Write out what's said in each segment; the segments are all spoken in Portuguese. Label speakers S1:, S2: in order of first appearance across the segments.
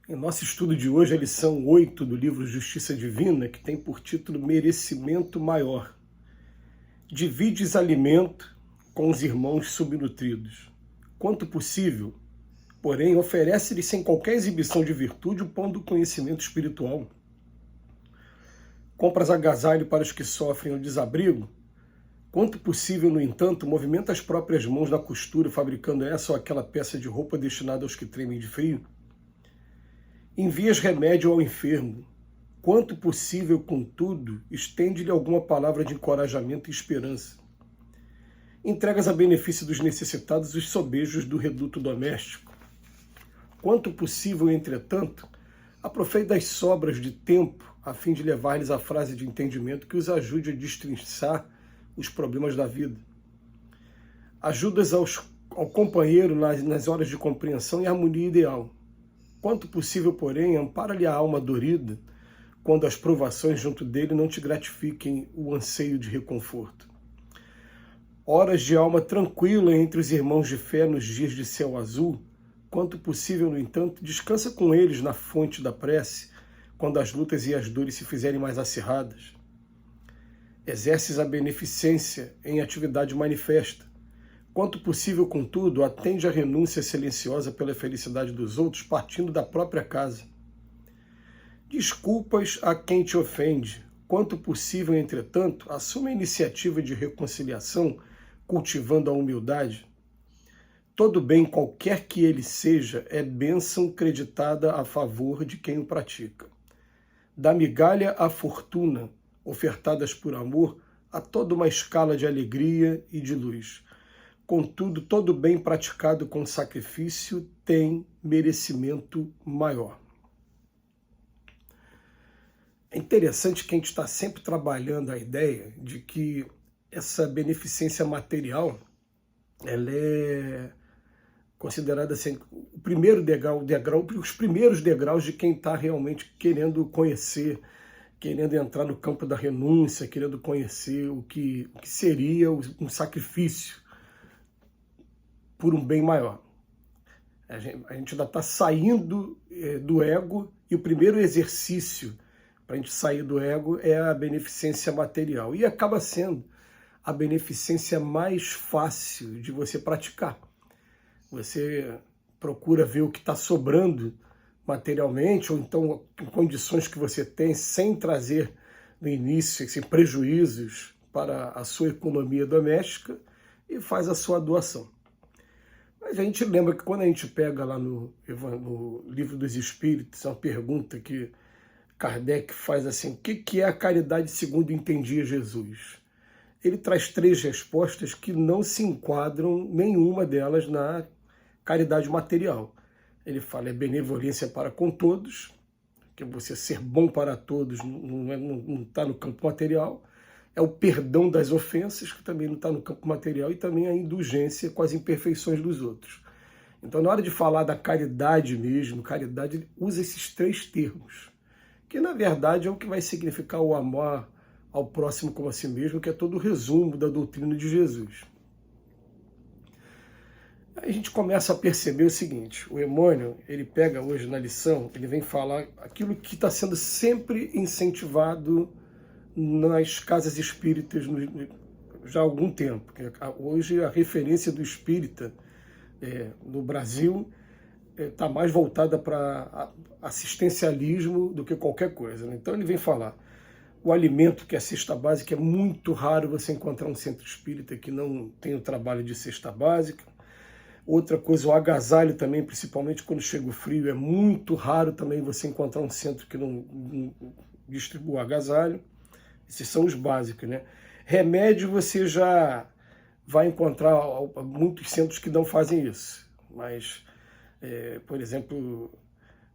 S1: Em nosso estudo de hoje, a lição 8 do livro Justiça Divina, que tem por título Merecimento Maior. Divides alimento com os irmãos subnutridos. Quanto possível, porém, oferece-lhes sem qualquer exibição de virtude o pão do conhecimento espiritual. Compras agasalho para os que sofrem o desabrigo. Quanto possível, no entanto, movimenta as próprias mãos na costura, fabricando essa ou aquela peça de roupa destinada aos que tremem de frio. Envias remédio ao enfermo. Quanto possível, contudo, estende-lhe alguma palavra de encorajamento e esperança. Entregas a benefício dos necessitados os sobejos do reduto doméstico. Quanto possível, entretanto, aproveita as sobras de tempo a fim de levar-lhes a frase de entendimento que os ajude a destrinçar os problemas da vida. Ajudas ao companheiro nas horas de compreensão e harmonia ideal. Quanto possível, porém, ampara-lhe a alma dorida quando as provações junto dele não te gratifiquem o anseio de reconforto. Horas de alma tranquila entre os irmãos de fé nos dias de céu azul, quanto possível, no entanto, descansa com eles na fonte da prece, quando as lutas e as dores se fizerem mais acirradas. Exerces a beneficência em atividade manifesta. Quanto possível, contudo, atende à renúncia silenciosa pela felicidade dos outros, partindo da própria casa. Desculpas a quem te ofende. Quanto possível, entretanto, assume a iniciativa de reconciliação, cultivando a humildade. Todo bem, qualquer que ele seja, é bênção creditada a favor de quem o pratica. Da migalha à fortuna, ofertadas por amor, a toda uma escala de alegria e de luz. Contudo, todo bem praticado com sacrifício tem merecimento maior. É interessante que a gente está sempre trabalhando a ideia de que essa beneficência material, ela é considerada assim, o primeiro degrau, os primeiros degraus de quem está realmente querendo conhecer, querendo entrar no campo da renúncia, querendo conhecer o que seria um sacrifício por um bem maior. A gente ainda está saindo do ego, e o primeiro exercício para a gente sair do ego é a beneficência material. E acaba sendo a beneficência mais fácil de você praticar. Você procura ver o que está sobrando materialmente, ou então em condições que você tem, sem trazer no início prejuízos para a sua economia doméstica, e faz a sua doação. Mas a gente lembra que quando a gente pega lá no Livro dos Espíritos, uma pergunta que Kardec faz assim: o que é a caridade segundo entendia Jesus? Ele traz 3 respostas que não se enquadram, nenhuma delas, na caridade material. Ele fala: é benevolência para com todos, que você ser bom para todos não está no campo material. É o perdão das ofensas, que também não está no campo material, e também a indulgência com as imperfeições dos outros. Então, na hora de falar da caridade mesmo, caridade, ele usa esses 3 termos, que na verdade é o que vai significar o amor ao próximo como a si mesmo, que é todo o resumo da doutrina de Jesus. Aí a gente começa a perceber o seguinte: o Emmanuel, ele pega hoje na lição, ele vem falar aquilo que está sendo sempre incentivado nas casas espíritas já há algum tempo. Hoje a referência do espírita no Brasil está mais voltada para assistencialismo do que qualquer coisa, né? Então ele vem falar: o alimento, que é a cesta básica, é muito raro você encontrar um centro espírita que não tem o trabalho de cesta básica. Outra coisa, o agasalho também, principalmente quando chega o frio, é muito raro também você encontrar um centro que não distribua agasalho. Esses são os básicos, né? Remédio você já vai encontrar muitos centros que não fazem isso. Mas, por exemplo,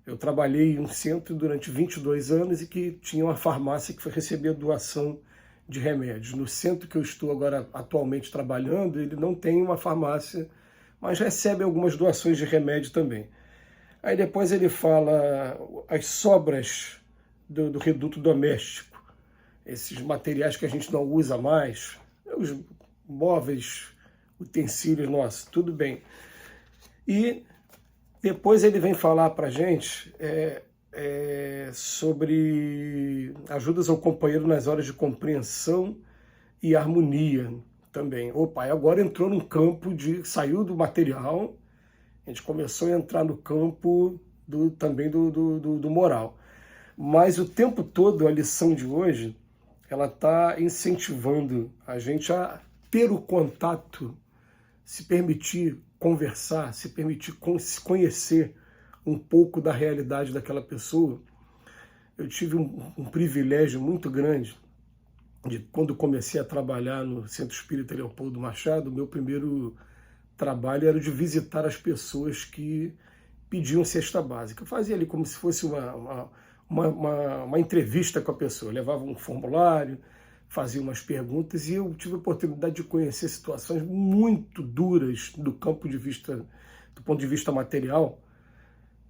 S1: eu trabalhei em um centro durante 22 anos e que tinha uma farmácia que recebia doação de remédios. No centro que eu estou agora atualmente trabalhando, ele não tem uma farmácia, mas recebe algumas doações de remédio também. Aí depois ele fala as sobras do reduto doméstico, esses materiais que a gente não usa mais, os móveis, utensílios, nossa, tudo bem. E Depois ele vem falar para a gente sobre ajudas ao companheiro nas horas de compreensão e harmonia também. O pai agora entrou num campo saiu do material, a gente começou a entrar no campo também do moral. Mas o tempo todo a lição de hoje, ela está incentivando a gente a ter o contato, se permitir conversar, se permitir se conhecer um pouco da realidade daquela pessoa. Eu tive um privilégio muito grande de quando comecei a trabalhar no Centro Espírita Leopoldo Machado. Meu primeiro trabalho era de visitar as pessoas que pediam cesta básica. Eu fazia ali como se fosse uma entrevista com a pessoa. Eu levava um formulário, fazia umas perguntas e eu tive a oportunidade de conhecer situações muito duras do ponto de vista material,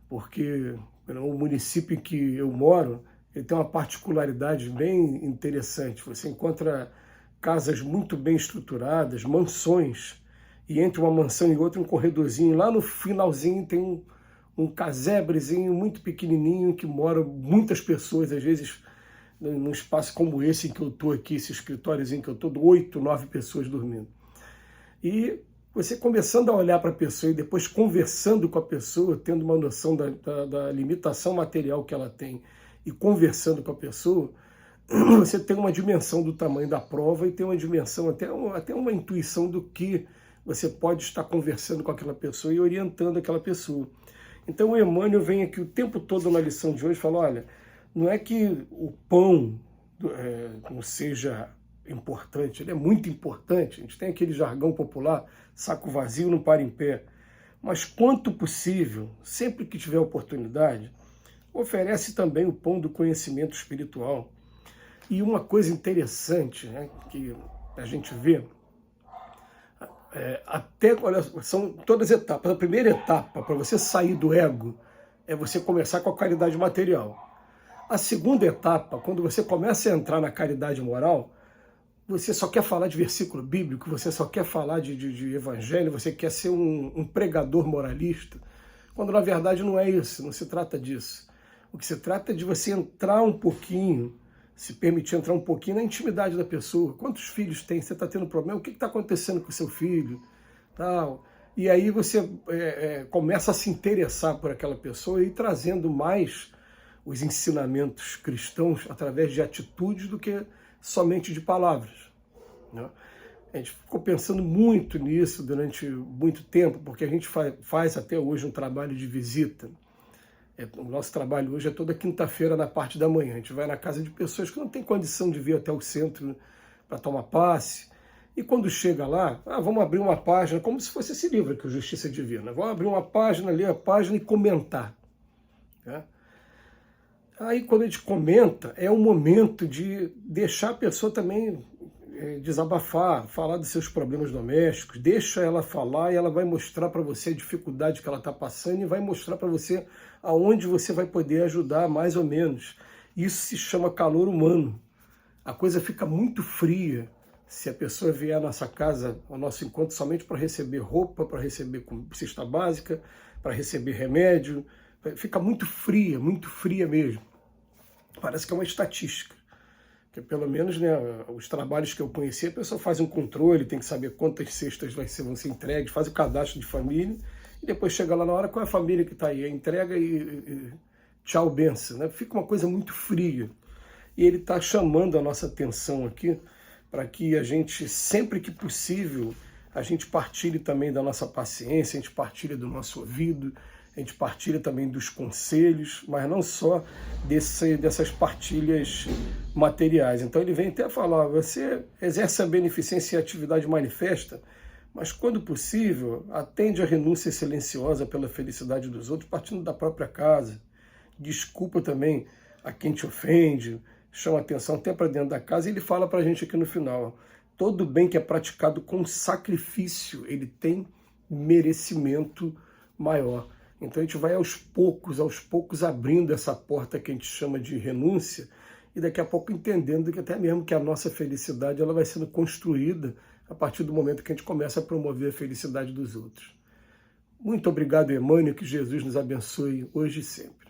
S1: porque o município em que eu moro, ele tem uma particularidade bem interessante. Você encontra casas muito bem estruturadas, mansões, e entre uma mansão e outra um corredorzinho. Lá no finalzinho tem um casebrezinho muito pequenininho que moram muitas pessoas, às vezes num espaço como esse em que eu estou aqui, esse escritóriozinho que eu estou, 8, 9 pessoas dormindo. E você começando a olhar para a pessoa e depois conversando com a pessoa, tendo uma noção da limitação material que ela tem e conversando com a pessoa, você tem uma dimensão do tamanho da prova e tem uma dimensão, até uma intuição do que você pode estar conversando com aquela pessoa e orientando aquela pessoa. Então o Emmanuel vem aqui o tempo todo na lição de hoje e fala, olha, não é que o pão não seja importante, ele é muito importante, a gente tem aquele jargão popular, saco vazio não para em pé, mas quanto possível, sempre que tiver oportunidade, oferece também o pão do conhecimento espiritual. E uma coisa interessante, né, que a gente vê, olha, são todas etapas. A primeira etapa para você sair do ego é você começar com a caridade material. A segunda etapa, quando você começa a entrar na caridade moral, você só quer falar de versículo bíblico, você só quer falar de evangelho, você quer ser um pregador moralista, quando na verdade não é isso, não se trata disso. O que se trata é de você entrar um pouquinho, se permitir entrar um pouquinho na intimidade da pessoa. Quantos filhos tem? Você está tendo problema? O que está acontecendo com o seu filho? Tal. E aí você começa a se interessar por aquela pessoa e ir trazendo mais os ensinamentos cristãos através de atitudes do que somente de palavras, né? A gente ficou pensando muito nisso durante muito tempo, porque a gente faz até hoje um trabalho de visita. O nosso trabalho hoje é toda quinta-feira na parte da manhã. A gente vai na casa de pessoas que não têm condição de vir até o centro para tomar passe. E quando chega lá, vamos abrir uma página, como se fosse esse livro aqui, o Justiça Divina. Vamos abrir uma página, ler a página e comentar, né? Aí quando a gente comenta, é o momento de deixar a pessoa também desabafar, falar dos seus problemas domésticos, deixa ela falar e ela vai mostrar para você a dificuldade que ela está passando e vai mostrar para você aonde você vai poder ajudar mais ou menos. Isso se chama calor humano. A coisa fica muito fria se a pessoa vier à nossa casa, ao nosso encontro, somente para receber roupa, para receber cesta básica, para receber remédio. Fica muito fria mesmo. Parece que é uma estatística. Porque pelo menos, né, os trabalhos que eu conheci, a pessoa faz um controle, tem que saber quantas cestas vão ser entregues, faz o cadastro de família, e depois chega lá na hora, qual é a família que está aí? Entrega e tchau, benção, né? Fica uma coisa muito fria. E ele está chamando a nossa atenção aqui para que a gente, sempre que possível, a gente partilhe também da nossa paciência, a gente partilhe do nosso ouvido, a gente partilha também dos conselhos, mas não só dessas partilhas materiais. Então ele vem até falar, você exerce a beneficência e a atividade manifesta, mas quando possível, atende à renúncia silenciosa pela felicidade dos outros, partindo da própria casa. Desculpa também a quem te ofende, chama atenção até para dentro da casa, e ele fala para a gente aqui no final, todo bem que é praticado com sacrifício, ele tem merecimento maior. Então a gente vai aos poucos abrindo essa porta que a gente chama de renúncia e daqui a pouco entendendo que até mesmo que a nossa felicidade ela vai sendo construída a partir do momento que a gente começa a promover a felicidade dos outros. Muito obrigado, Emmanuel, que Jesus nos abençoe hoje e sempre.